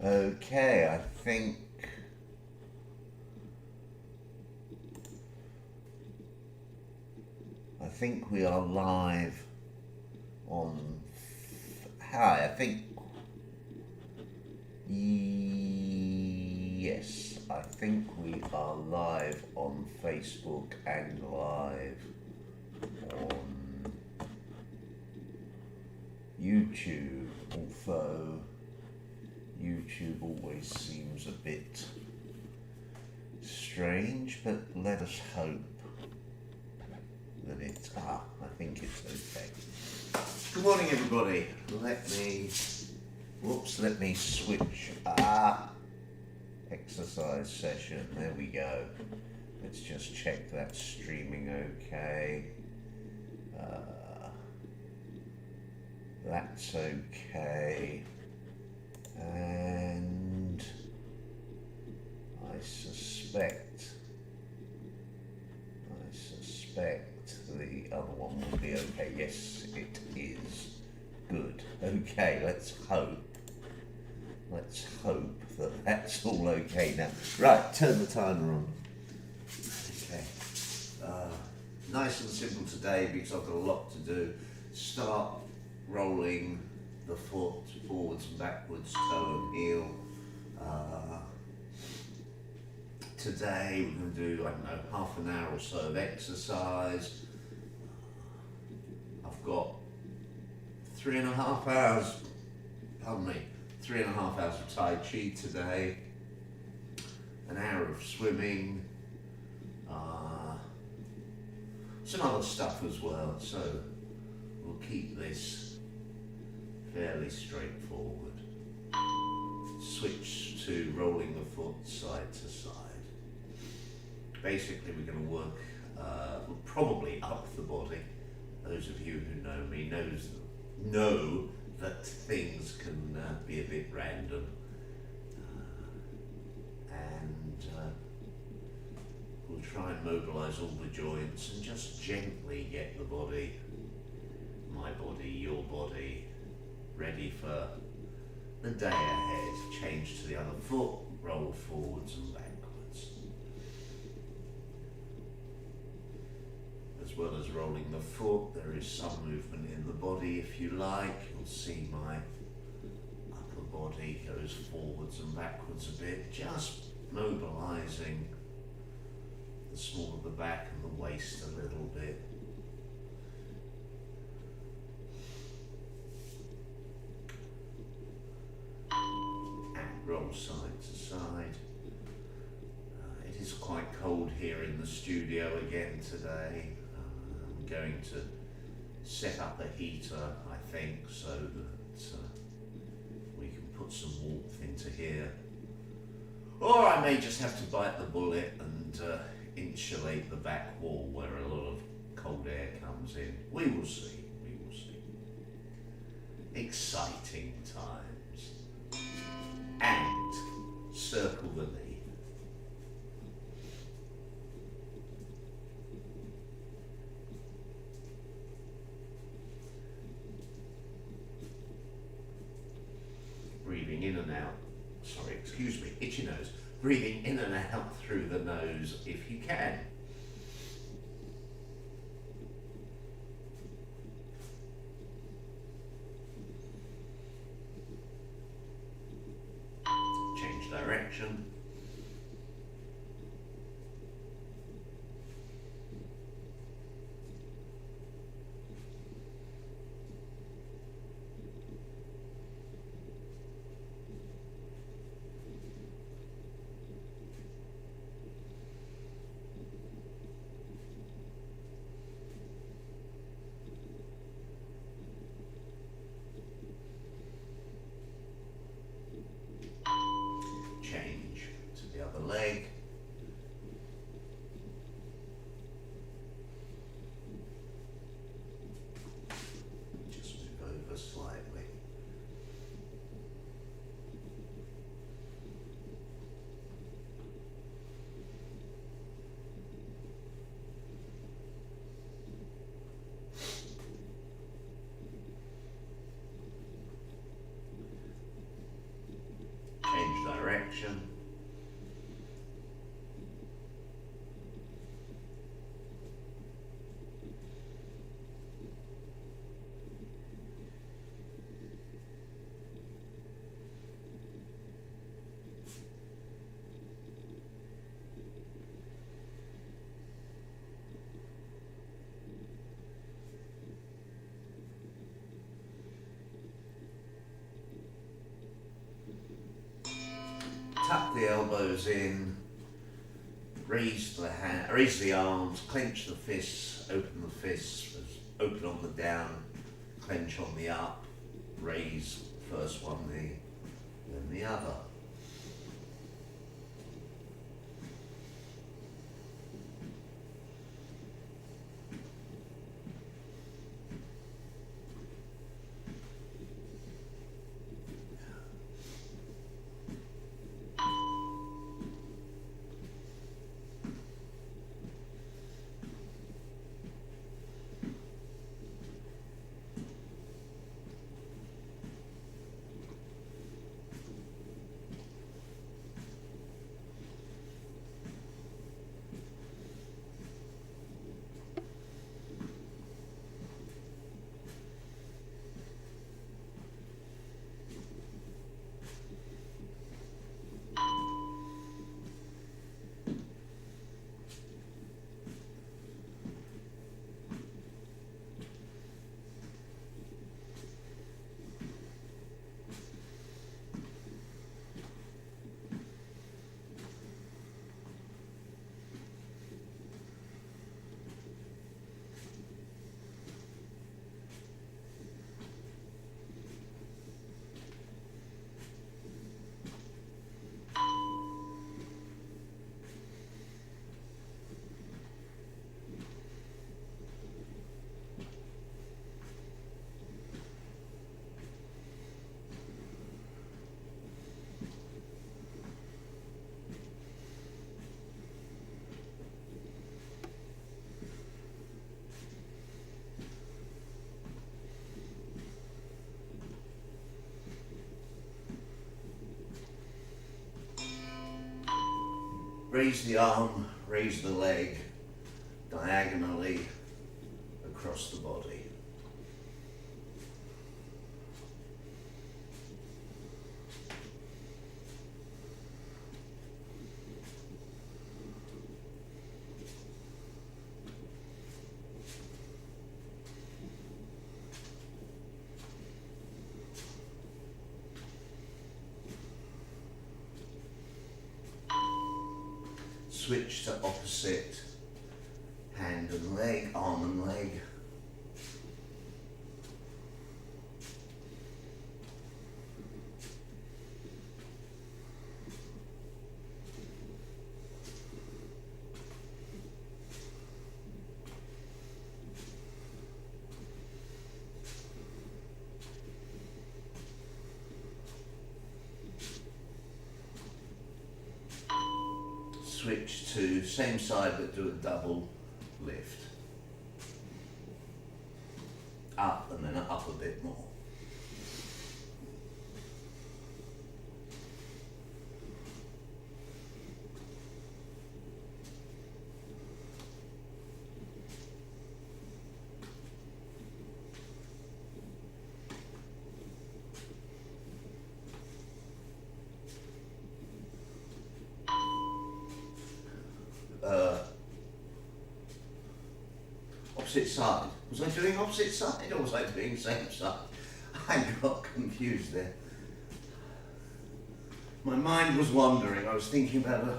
Okay, I think we are live on. Hi, I think. Yes, I think we are live on Facebook and live on YouTube, although YouTube always seems a bit strange, but let us hope that it's, I think it's okay. Good morning, everybody. Let me switch, exercise session, there we go. Let's just check that's streaming okay. That's okay. And I suspect the other one will be okay. Yes, it is. Good. Okay, let's hope that that's all okay now. Right, turn the timer on. Okay. Nice and simple today because I've got a lot to do. Start rolling the foot forwards and backwards, toe and heel. Today we're going to do, half an hour or so of exercise. I've got 3.5 hours of Tai Chi today, an hour of swimming, some other stuff as well, so we'll keep this fairly straightforward. Switch to rolling the foot side to side. Basically we're going to work probably up the body. Those of you who know me know that things can be a bit random, and we'll try and mobilise all the joints and just gently get the body, my body, your body, ready for the day ahead. Change to the other foot, roll forwards and backwards. As well as rolling the foot, there is some movement in the body if you like. You'll see my upper body goes forwards and backwards a bit, just mobilising the small of the back and the waist a little bit. And roll side to side. It is quite cold here in the studio again today. I'm going to set up a heater, I think, so that we can put some warmth into here. Or I may just have to bite the bullet and insulate the back wall where a lot of cold air comes in. We will see. Exciting times. And circle the knee. Breathing in and out. Sorry, excuse me, itchy nose. Breathing in and out through the nose if you can. Change direction. the elbows in, raise the arms, clench the fists, open on the down, clench on the up, raise first one knee, then the other. Raise the arm, raise the leg diagonally across the body. Switch to opposite hand and leg, arm and leg. Switch to same side but do a double lift. Up and then up a bit more. Opposite side. Was I doing opposite side or was I doing same side? I got confused there. My mind was wandering. I was thinking about a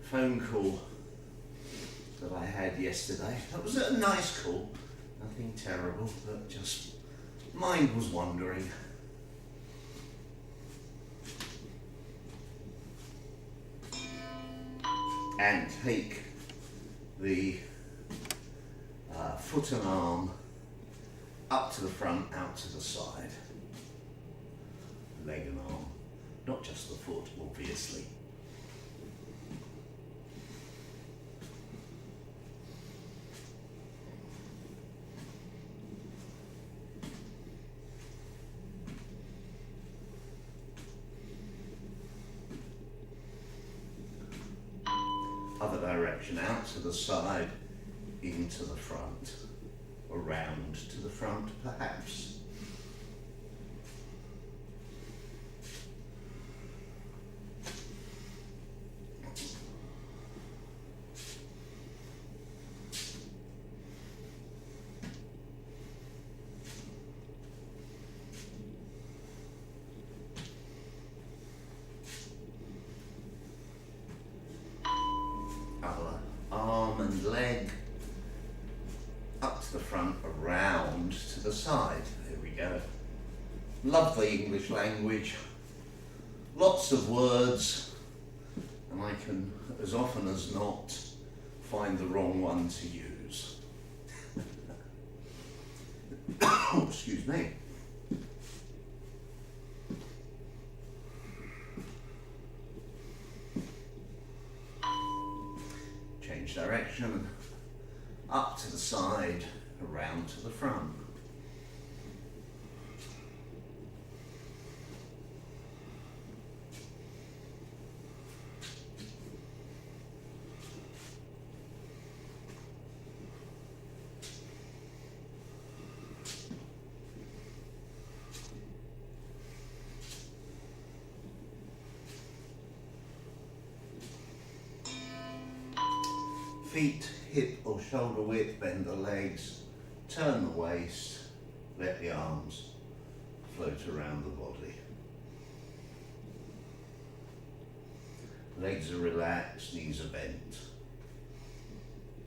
phone call that I had yesterday. That was a nice call. Nothing terrible, but just mind was wandering. And take the foot and arm up to the front, out to the side. Leg and arm, not just the foot, obviously. Other direction, out to the side, into the front, around to the front perhaps. side. There we go. Love the English language. Lots of words, and I can, as often as not, find the wrong one to use. Oh, excuse me. Change direction, up to the side, around to the front. Feet hip or shoulder width, bend the legs, turn the waist, let the arms float around the body. Legs are relaxed, knees are bent.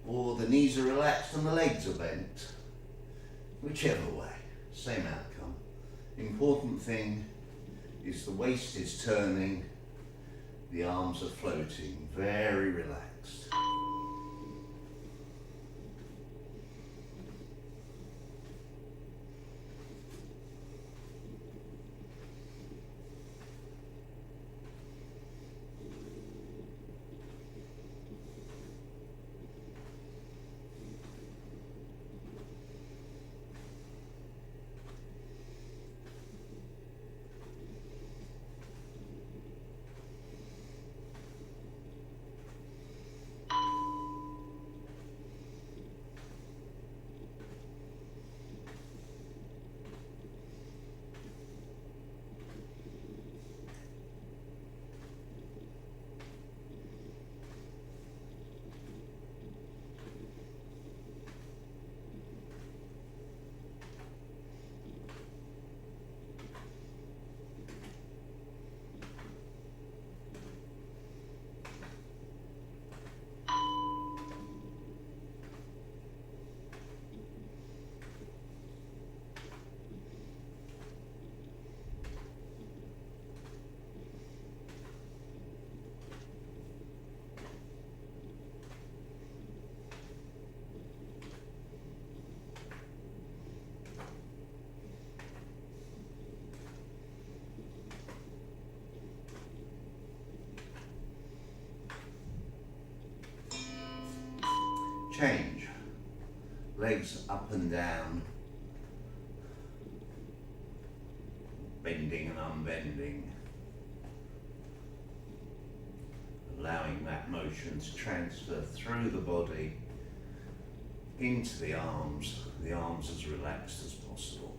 Or the knees are relaxed and the legs are bent. Whichever way, same outcome. Important thing is the waist is turning, the arms are floating, very relaxed. Change. Legs up and down, bending and unbending, allowing that motion to transfer through the body into the arms as relaxed as possible.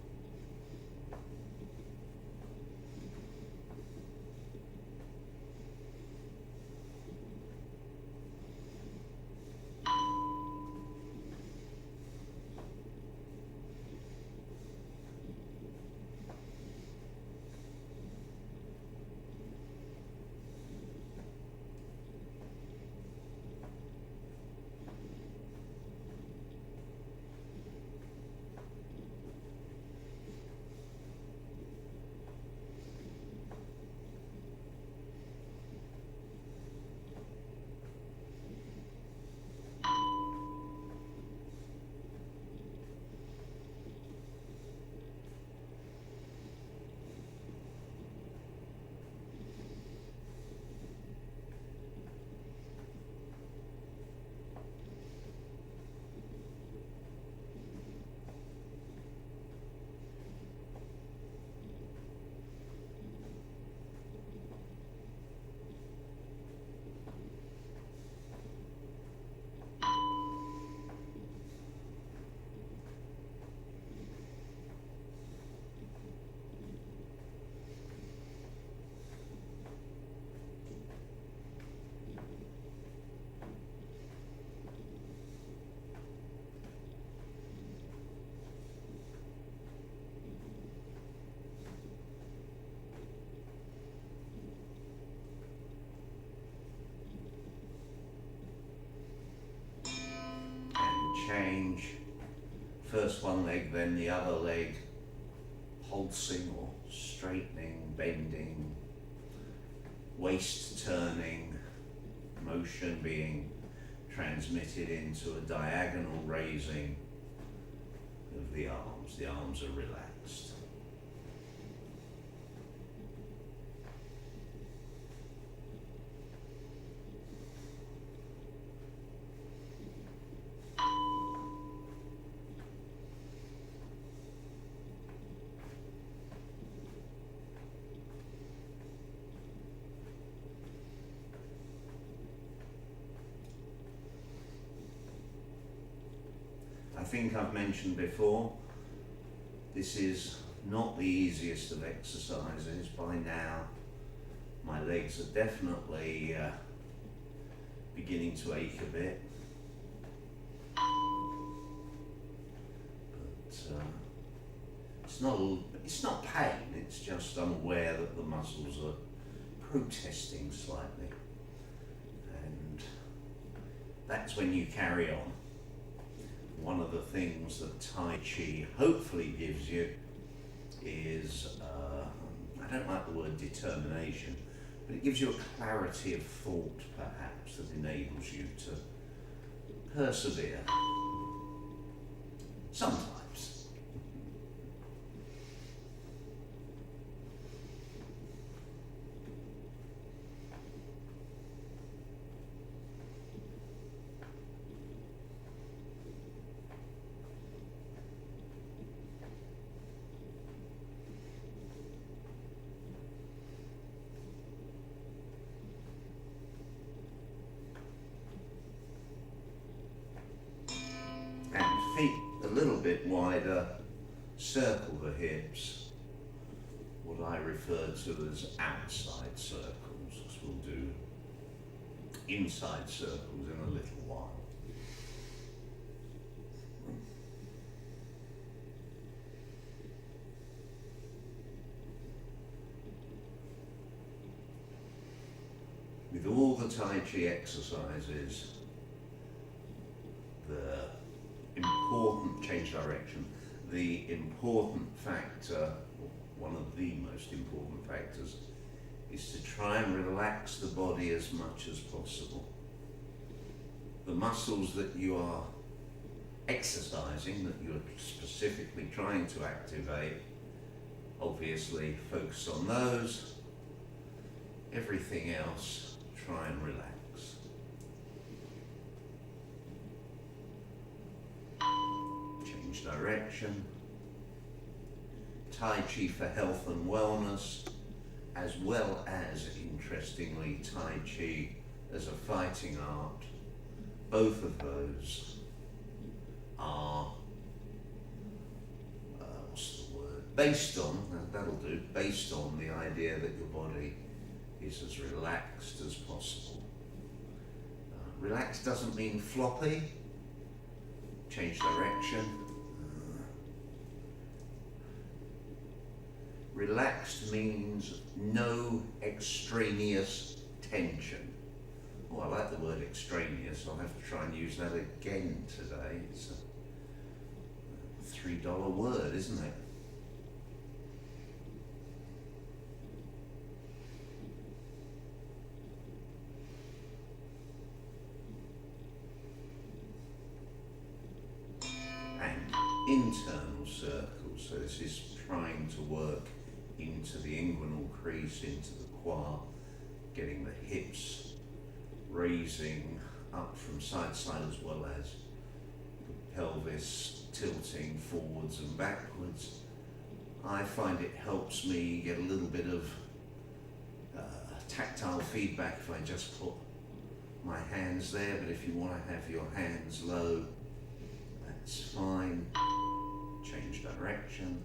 First one leg, then the other leg, pulsing or straightening, bending, waist turning, motion being transmitted into a diagonal raising of the arms. The arms are relaxed. I think I've mentioned before, this is not the easiest of exercises. By now, my legs are definitely beginning to ache a bit. But it's not pain, it's just I'm aware that the muscles are protesting slightly. And that's when you carry on. One of the things that Tai Chi hopefully gives you is, I don't like the word determination, but it gives you a clarity of thought perhaps that enables you to persevere. Sometimes. And feet a little bit wider, circle the hips, what I refer to as outside circles, because we'll do inside circles in a little while. With all the Tai Chi exercises, the important change direction, the important factor, one of the most important factors, is to try and relax the body as much as possible. The muscles that you are exercising, that you're specifically trying to activate, obviously focus on those. Everything else, try and relax. Change direction. Tai Chi for health and wellness, as well as, interestingly, Tai Chi as a fighting art. Both of those are, what's the word? Based on, that'll do, based on the idea that your body is as relaxed as possible. Relaxed doesn't mean floppy. Change direction. Relaxed means no extraneous tension. Oh, I like the word extraneous. I'll have to try and use that again today. It's a $3 word, isn't it? And internal circles. So this is trying to work into the inguinal crease, into the qua, getting the hips raising up from side to side, as well as the pelvis tilting forwards and backwards. I find it helps me get a little bit of tactile feedback if I just put my hands there, but if you want to have your hands low, that's fine. Change direction.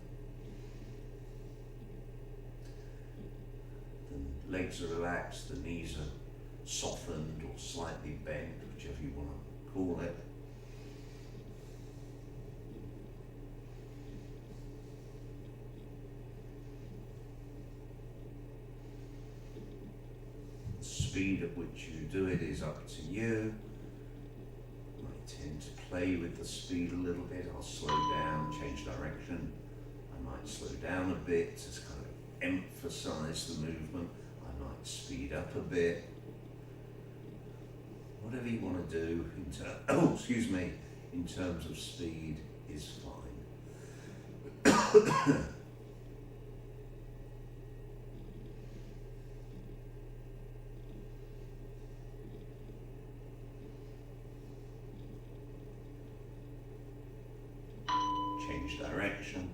The legs are relaxed, the knees are softened or slightly bent, whichever you want to call it. The speed at which you do it is up to you. I tend to play with the speed a little bit. I'll slow down, change direction. I might slow down a bit to kind of emphasize the movement. I might speed up a bit. Whatever you want to do in terms of speed is fine. Change direction.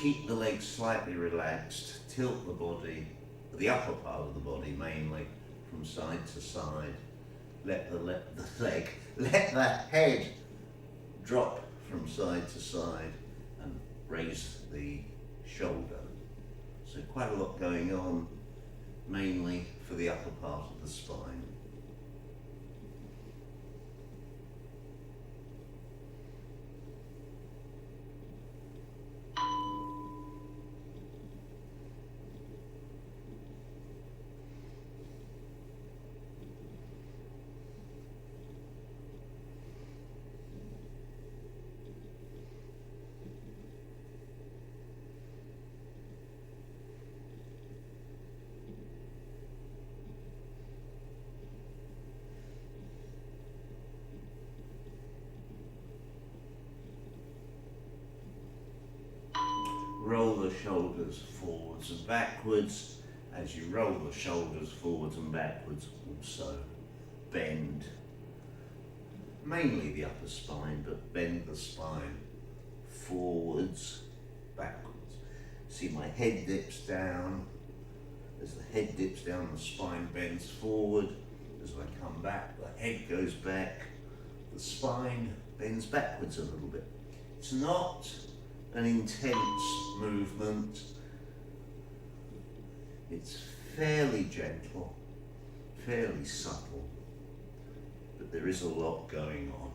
Keep the legs slightly relaxed, tilt the body, the upper part of the body mainly, from side to side. Let the head drop from side to side and raise the shoulder. So quite a lot going on, mainly for the upper part of the spine. Roll the shoulders forwards and backwards. As you roll the shoulders forwards and backwards, also bend, mainly the upper spine, but bend the spine forwards, backwards. See my head dips down. As the head dips down, the spine bends forward. As I come back, the head goes back. The spine bends backwards a little bit. It's not an intense movement. It's fairly gentle, fairly subtle, but there is a lot going on.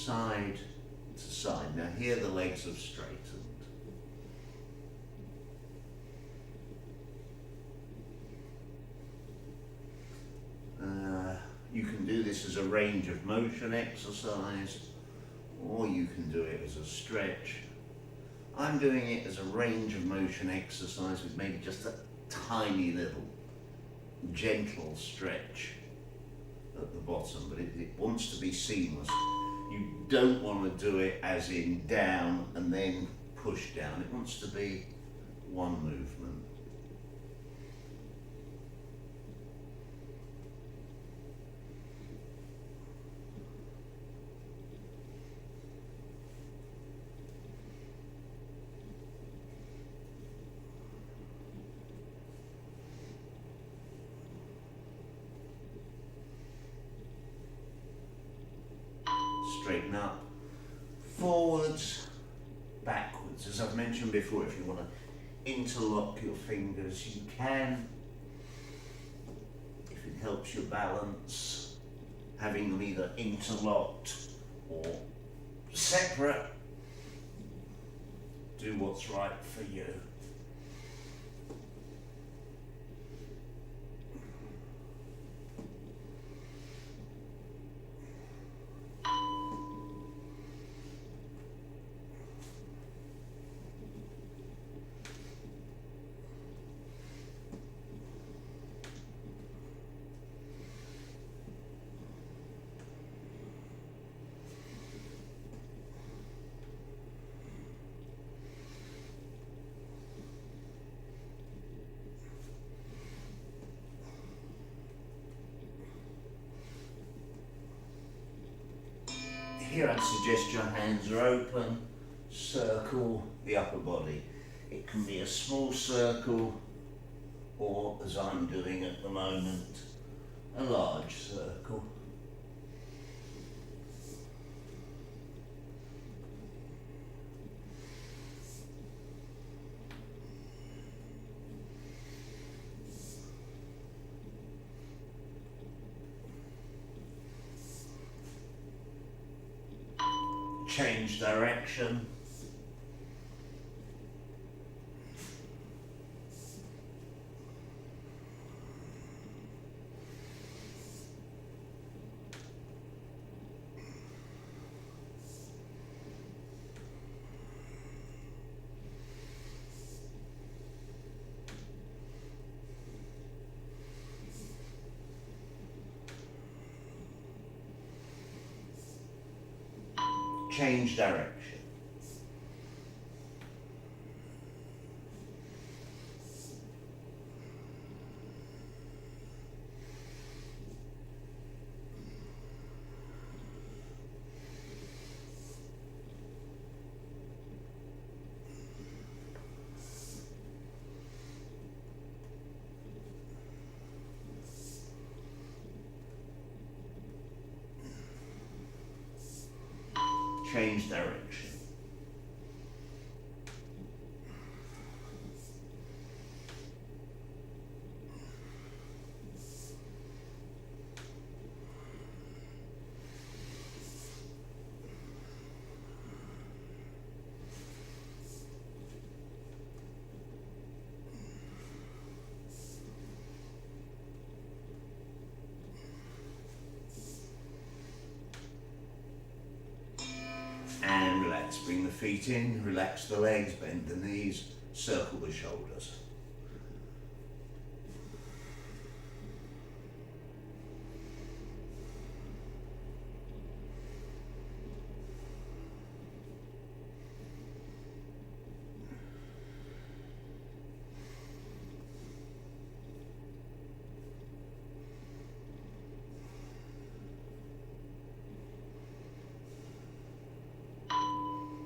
Side to side. Now here the legs have straightened. You can do this as a range of motion exercise, or you can do it as a stretch. I'm doing it as a range of motion exercise with maybe just a tiny little gentle stretch at the bottom, but it wants to be seamless. You don't want to do it as in down and then push down. It wants to be one movement. Straighten up, forwards, backwards. As I've mentioned before, if you want to interlock your fingers, you can. If it helps your balance, having them either interlocked or separate, do what's right for you. Here I'd suggest your hands are open, circle the upper body. It can be a small circle or, as I'm doing at the moment, a large circle. Change direction. Change direction. Change direction. And relax, bring the feet in, relax the legs, bend the knees, circle the shoulders.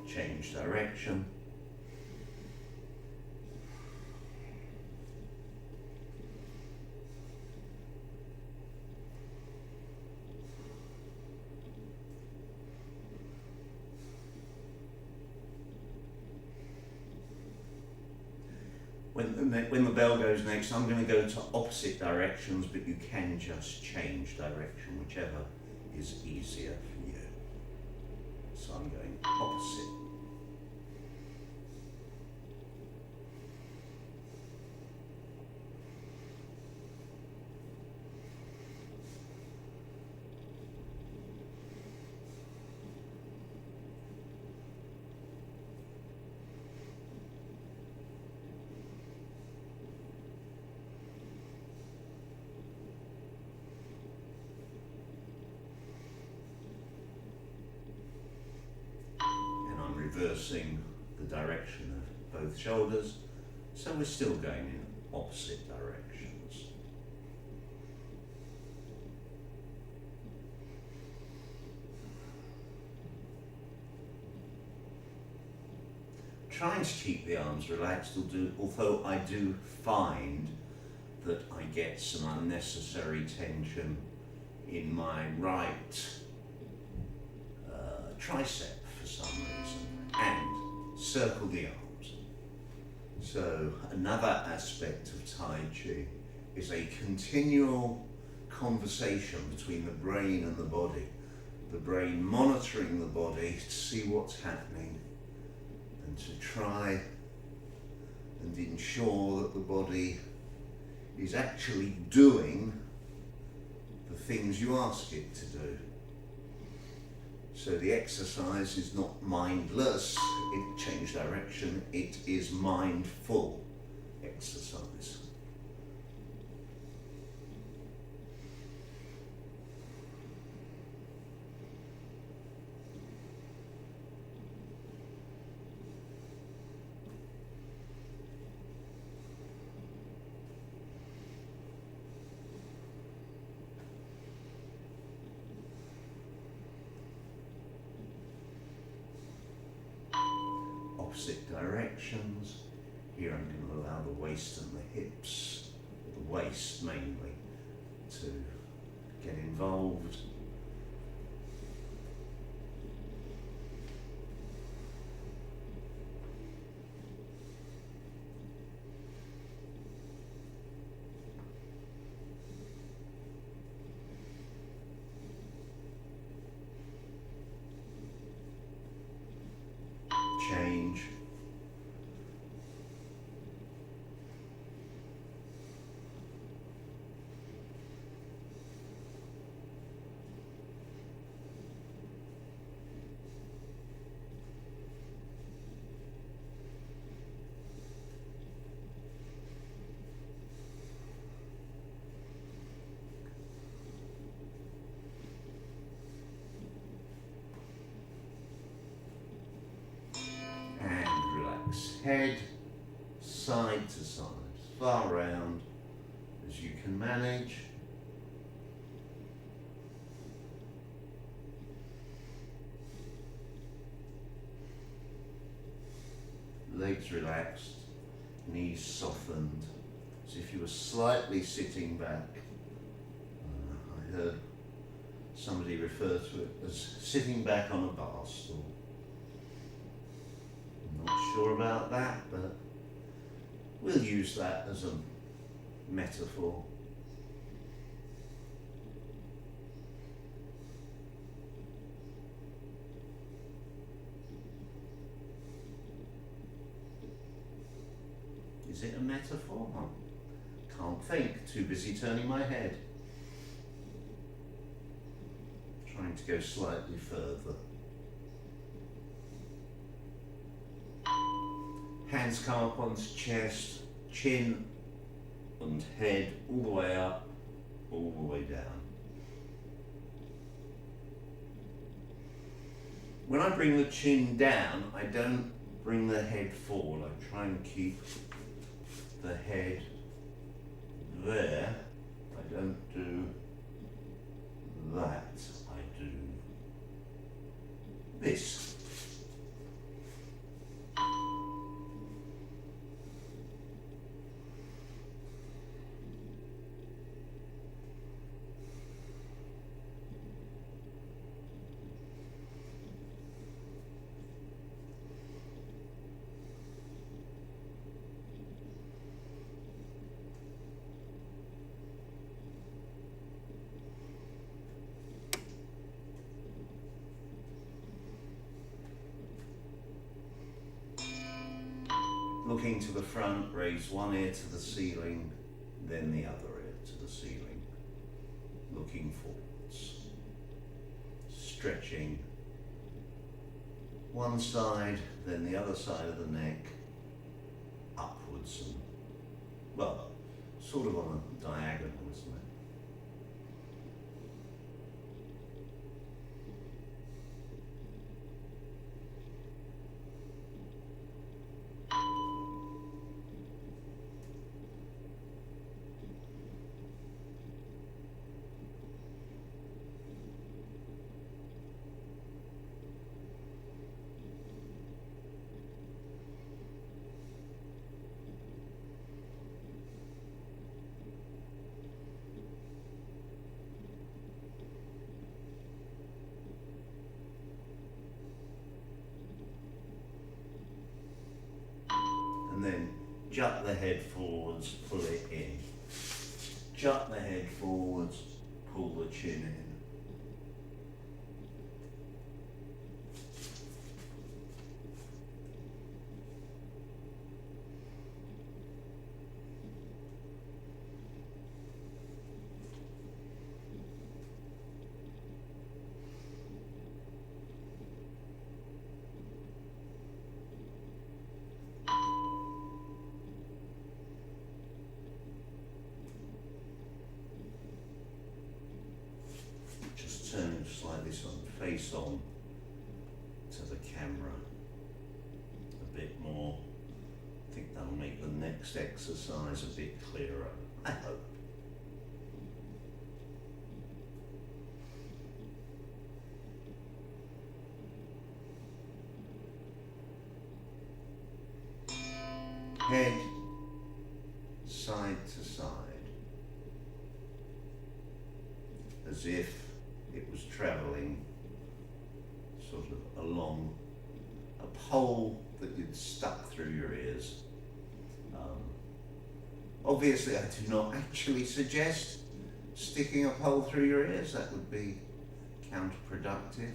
Change direction. When the bell goes next, I'm going to go to opposite directions, but you can just change direction, whichever is easier for you. So I'm going opposite. Reversing the direction of both shoulders, so we're still going in opposite directions. Trying to keep the arms relaxed, although I do find that I get some unnecessary tension in my right tricep for some reason. And circle the arms. So another aspect of Tai Chi is a continual conversation between the brain and the body. The brain monitoring the body to see what's happening and to try and ensure that the body is actually doing the things you ask it to do. So the exercise is not mindless, it change direction, it is mindful exercise. opposite directions. Here I'm going to allow the waist and the hips, the waist mainly, to get involved. Change. Head side to side, far round as you can manage. Legs relaxed, knees softened, as if you were slightly sitting back. I heard somebody refer to it as sitting back on a bar stool. Not sure about that, but we'll use that as a metaphor. Is it a metaphor? I can't think, too busy turning my head. Trying to go slightly further. Hands come up onto chest, chin and head all the way up, all the way down. When I bring the chin down, I don't bring the head forward. I try and keep the head there. I don't do that. I do this. Looking to the front, raise one ear to the ceiling, then the other ear to the ceiling. Looking forwards. Stretching one side, then the other side of the neck, upwards and, well, sort of on a diagonal, isn't it? And then jut the head forwards, pull it in. Jut the head forwards, pull the chin in. Turn slightly so face on to the camera a bit more. I think that'll make the next exercise a bit clearer, I hope. head side to side, as if it was travelling sort of along a pole that you'd stuck through your ears. Obviously, I do not actually suggest sticking a pole through your ears. That would be counterproductive.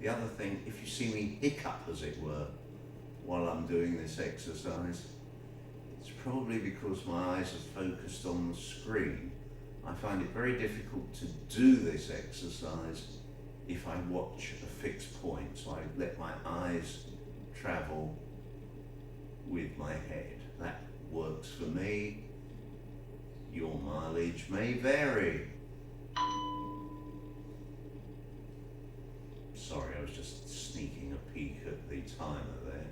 The other thing, if you see me hiccup, as it were, while I'm doing this exercise, it's probably because my eyes are focused on the screen. I find it very difficult to do this exercise if I watch a fixed point, so I let my eyes travel with my head. That works for me. Your mileage may vary. Sorry, I was just sneaking a peek at the timer there.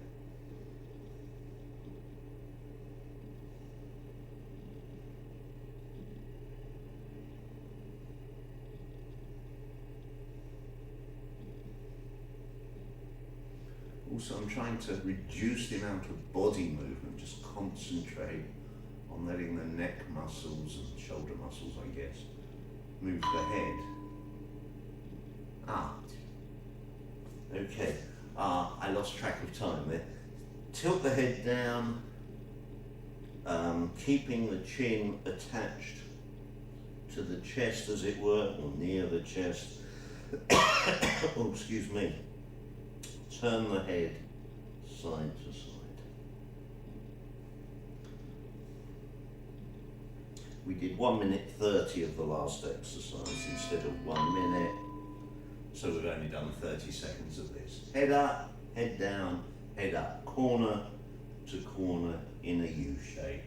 Also, I'm trying to reduce the amount of body movement, just concentrate on letting the neck muscles and shoulder muscles, I guess, move the head. Okay, I lost track of time there. Tilt the head down, keeping the chin attached to the chest, as it were, or near the chest. Oh, excuse me. Turn the head side to side. We did 1 minute 30 of the last exercise instead of 1 minute. So we've only done 30 seconds of this. Head up, head down, head up. Corner to corner in a U shape.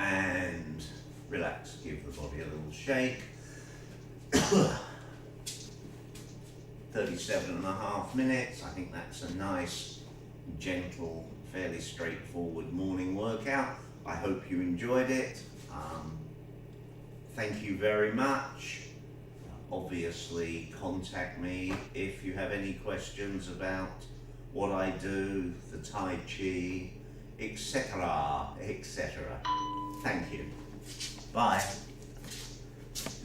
And relax, give the body a little shake. 37.5 minutes. I think that's a nice, gentle, fairly straightforward morning workout. I hope you enjoyed it. Thank you very much. Obviously, contact me if you have any questions about what I do, the Tai Chi, etc., etc. Thank you. Bye.